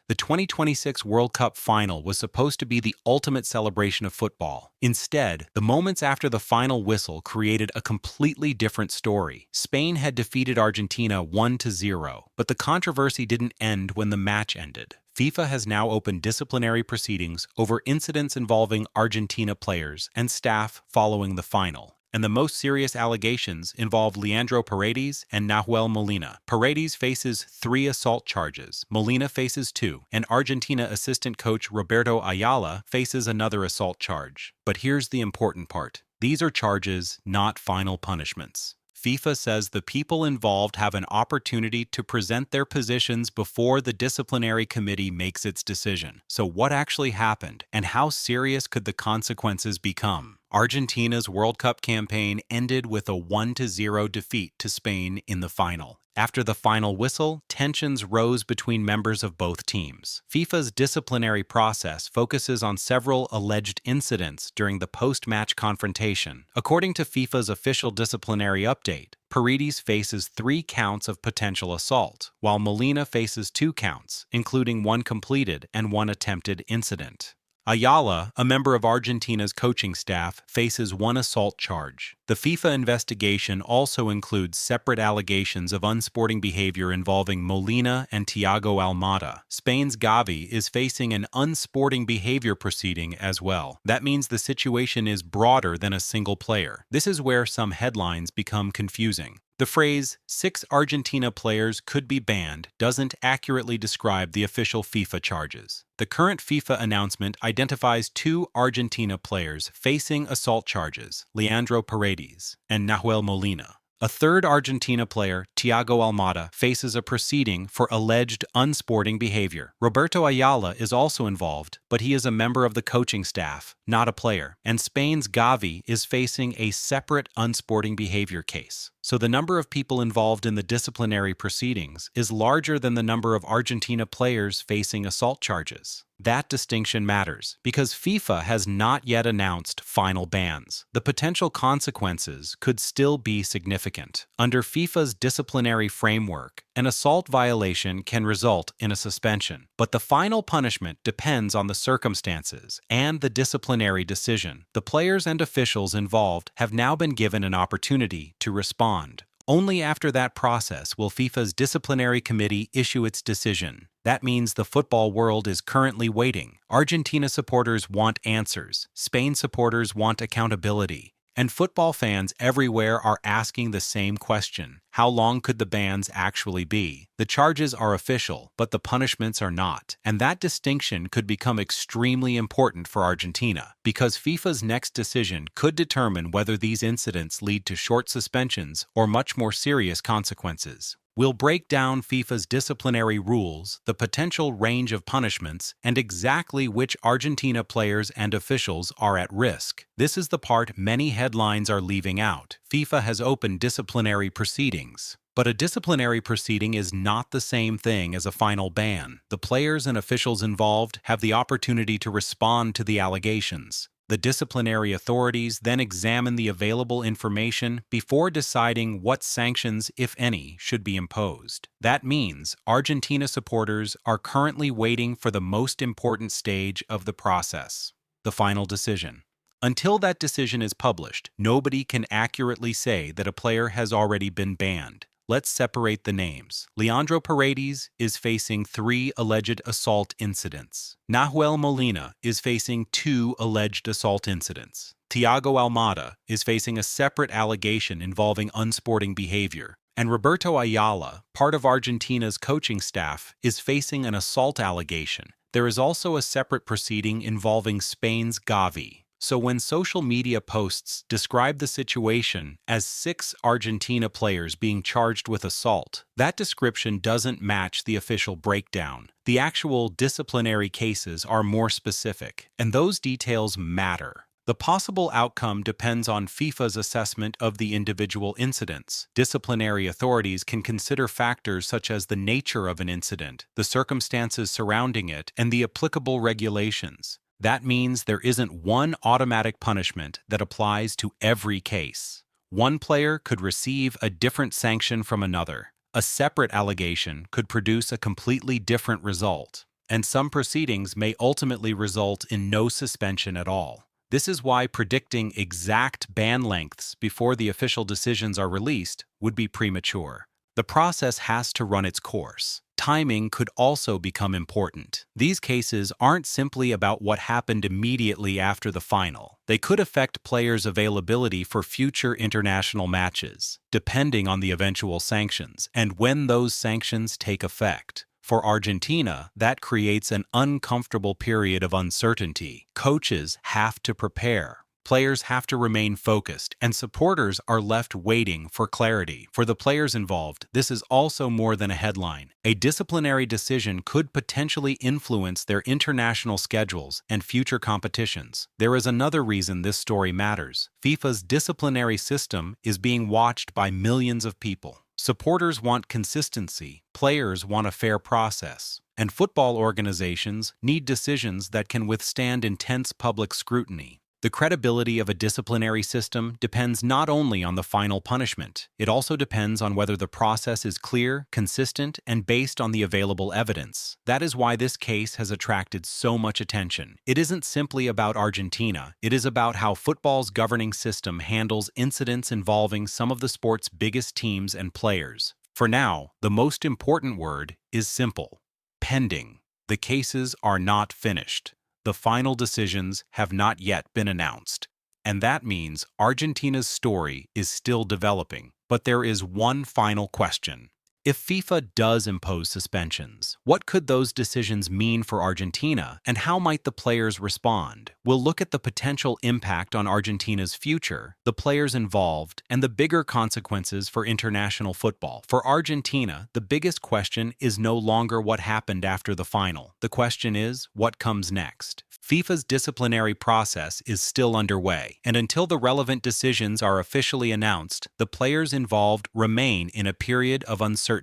The 2026 World Cup final was supposed to be the ultimate celebration of football. Instead, the moments after the final whistle created a completely different story. Spain had defeated Argentina 1-0, but the controversy didn't end when the match ended. FIFA has now opened disciplinary proceedings over incidents involving Argentina players and staff following the final. And the most serious allegations involve Leandro Paredes and Nahuel Molina. Paredes faces 3 assault charges, Molina faces 2, and Argentina assistant coach Roberto Ayala faces another assault charge. But here's the important part. These are charges, not final punishments. FIFA says the people involved have an opportunity to present their positions before the disciplinary committee makes its decision. So what actually happened, and how serious could the consequences become? Argentina's World Cup campaign ended with a 1-0 defeat to Spain in the final. After the final whistle, tensions rose between members of both teams. FIFA's disciplinary process focuses on several alleged incidents during the post-match confrontation. According to FIFA's official disciplinary update, Paredes faces 3 counts of potential assault, while Molina faces 2 counts, including 1 completed and 1 attempted incident. Ayala, a member of Argentina's coaching staff, faces 1 assault charge. The FIFA investigation also includes separate allegations of unsporting behavior involving Molina and Thiago Almada. Spain's Gavi is facing an unsporting behavior proceeding as well. That means the situation is broader than a single player. This is where some headlines become confusing. The phrase, 6 Argentina players could be banned, doesn't accurately describe the official FIFA charges. The current FIFA announcement identifies 2 Argentina players facing assault charges, Leandro Paredes and Nahuel Molina. A third Argentina player, Thiago Almada, faces a proceeding for alleged unsporting behavior. Roberto Ayala is also involved, but he is a member of the coaching staff, not a player. And Spain's Gavi is facing a separate unsporting behavior case. So the number of people involved in the disciplinary proceedings is larger than the number of Argentina players facing assault charges. That distinction matters because FIFA has not yet announced final bans. The potential consequences could still be significant. Under FIFA's disciplinary framework, an assault violation can result in a suspension, but the final punishment depends on the circumstances and the disciplinary decision. The players and officials involved have now been given an opportunity to respond. Only after that process will FIFA's disciplinary committee issue its decision. That means the football world is currently waiting. Argentina supporters want answers. Spain supporters want accountability. And football fans everywhere are asking the same question. How long could the bans actually be? The charges are official, but the punishments are not. And that distinction could become extremely important for Argentina, because FIFA's next decision could determine whether these incidents lead to short suspensions or much more serious consequences. We'll break down FIFA's disciplinary rules, the potential range of punishments, and exactly which Argentina players and officials are at risk. This is the part many headlines are leaving out. FIFA has opened disciplinary proceedings. But a disciplinary proceeding is not the same thing as a final ban. The players and officials involved have the opportunity to respond to the allegations. The disciplinary authorities then examine the available information before deciding what sanctions, if any, should be imposed. That means Argentina supporters are currently waiting for the most important stage of the process, the final decision. Until that decision is published, nobody can accurately say that a player has already been banned. Let's separate the names. Leandro Paredes is facing 3 alleged assault incidents. Nahuel Molina is facing 2 alleged assault incidents. Thiago Almada is facing a separate allegation involving unsporting behavior. And Roberto Ayala, part of Argentina's coaching staff, is facing an assault allegation. There is also a separate proceeding involving Spain's Gavi. So when social media posts describe the situation as 6 Argentina players being charged with assault, that description doesn't match the official breakdown. The actual disciplinary cases are more specific, and those details matter. The possible outcome depends on FIFA's assessment of the individual incidents. Disciplinary authorities can consider factors such as the nature of an incident, the circumstances surrounding it, and the applicable regulations. That means there isn't one automatic punishment that applies to every case. One player could receive a different sanction from another. A separate allegation could produce a completely different result. and some proceedings may ultimately result in no suspension at all. This is why predicting exact ban lengths before the official decisions are released would be premature. The process has to run its course. Timing could also become important. These cases aren't simply about what happened immediately after the final. They could affect players' availability for future international matches, depending on the eventual sanctions and when those sanctions take effect. For Argentina, that creates an uncomfortable period of uncertainty. Coaches have to prepare. Players have to remain focused, and supporters are left waiting for clarity. For the players involved, this is also more than a headline. A disciplinary decision could potentially influence their international schedules and future competitions. There is another reason this story matters. FIFA's disciplinary system is being watched by millions of people. Supporters want consistency, players want a fair process, and football organizations need decisions that can withstand intense public scrutiny. The credibility of a disciplinary system depends not only on the final punishment, it also depends on whether the process is clear, consistent, and based on the available evidence. That is why this case has attracted so much attention. It isn't simply about Argentina, it is about how football's governing system handles incidents involving some of the sport's biggest teams and players. For now, the most important word is simple: pending. The cases are not finished. The final decisions have not yet been announced. And that means Argentina's story is still developing. But there is one final question. If FIFA does impose suspensions, what could those decisions mean for Argentina, and how might the players respond? We'll look at the potential impact on Argentina's future, the players involved, and the bigger consequences for international football. For Argentina, the biggest question is no longer what happened after the final. The question is, what comes next? FIFA's disciplinary process is still underway, and until the relevant decisions are officially announced, the players involved remain in a period of uncertainty.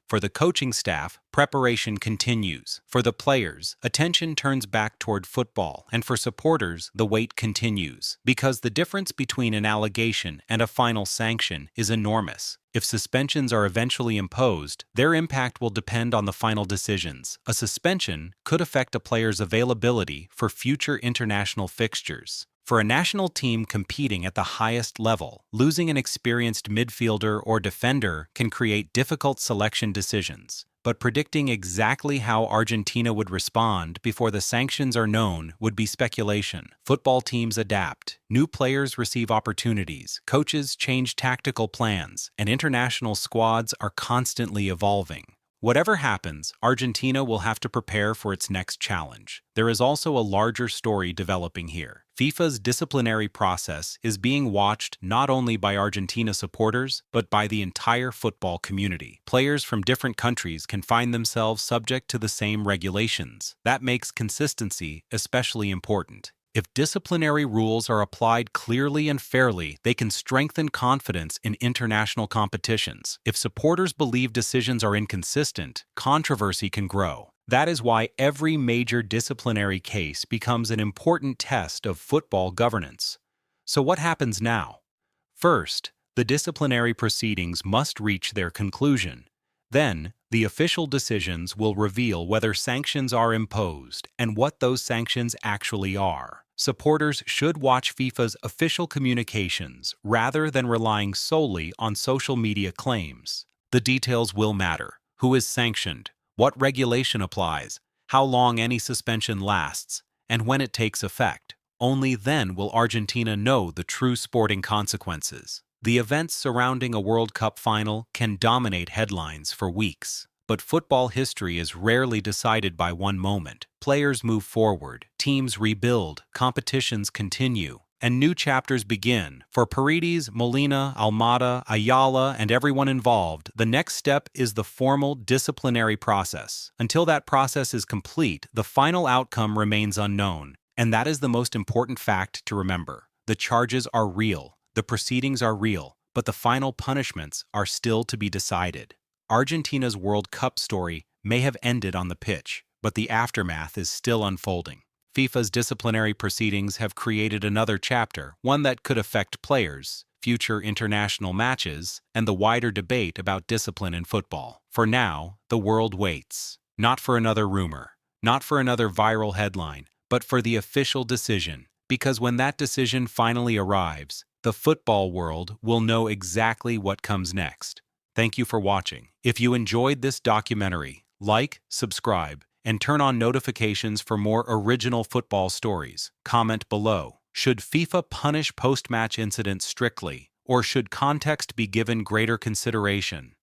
For the coaching staff, preparation continues. For the players, attention turns back toward football, and for supporters, the wait continues. Because the difference between an allegation and a final sanction is enormous. If suspensions are eventually imposed, their impact will depend on the final decisions. A suspension could affect a player's availability for future international fixtures. For a national team competing at the highest level, losing an experienced midfielder or defender can create difficult selection decisions. But predicting exactly how Argentina would respond before the sanctions are known would be speculation. Football teams adapt, new players receive opportunities, coaches change tactical plans, and international squads are constantly evolving. Whatever happens, Argentina will have to prepare for its next challenge. There is also a larger story developing here. FIFA's disciplinary process is being watched not only by Argentina supporters, but by the entire football community. Players from different countries can find themselves subject to the same regulations. That makes consistency especially important. If disciplinary rules are applied clearly and fairly, they can strengthen confidence in international competitions. If supporters believe decisions are inconsistent, controversy can grow. That is why every major disciplinary case becomes an important test of football governance. So what happens now? First, the disciplinary proceedings must reach their conclusion. Then, the official decisions will reveal whether sanctions are imposed and what those sanctions actually are. Supporters should watch FIFA's official communications rather than relying solely on social media claims. The details will matter. Who is sanctioned? What regulation applies? How long any suspension lasts? And when it takes effect? Only then will Argentina know the true sporting consequences. The events surrounding a World Cup final can dominate headlines for weeks. But football history is rarely decided by one moment. Players move forward, teams rebuild, competitions continue, and new chapters begin. For Paredes, Molina, Almada, Ayala, and everyone involved, the next step is the formal disciplinary process. Until that process is complete, the final outcome remains unknown. And that is the most important fact to remember. The charges are real, the proceedings are real, but the final punishments are still to be decided. Argentina's World Cup story may have ended on the pitch, but the aftermath is still unfolding. FIFA's disciplinary proceedings have created another chapter, one that could affect players, future international matches, and the wider debate about discipline in football. For now, the world waits. Not for another rumor, not for another viral headline, but for the official decision. Because when that decision finally arrives, the football world will know exactly what comes next. Thank you for watching. If you enjoyed this documentary, like, subscribe, and turn on notifications for more original football stories. Comment below. Should FIFA punish post-match incidents strictly, or should context be given greater consideration?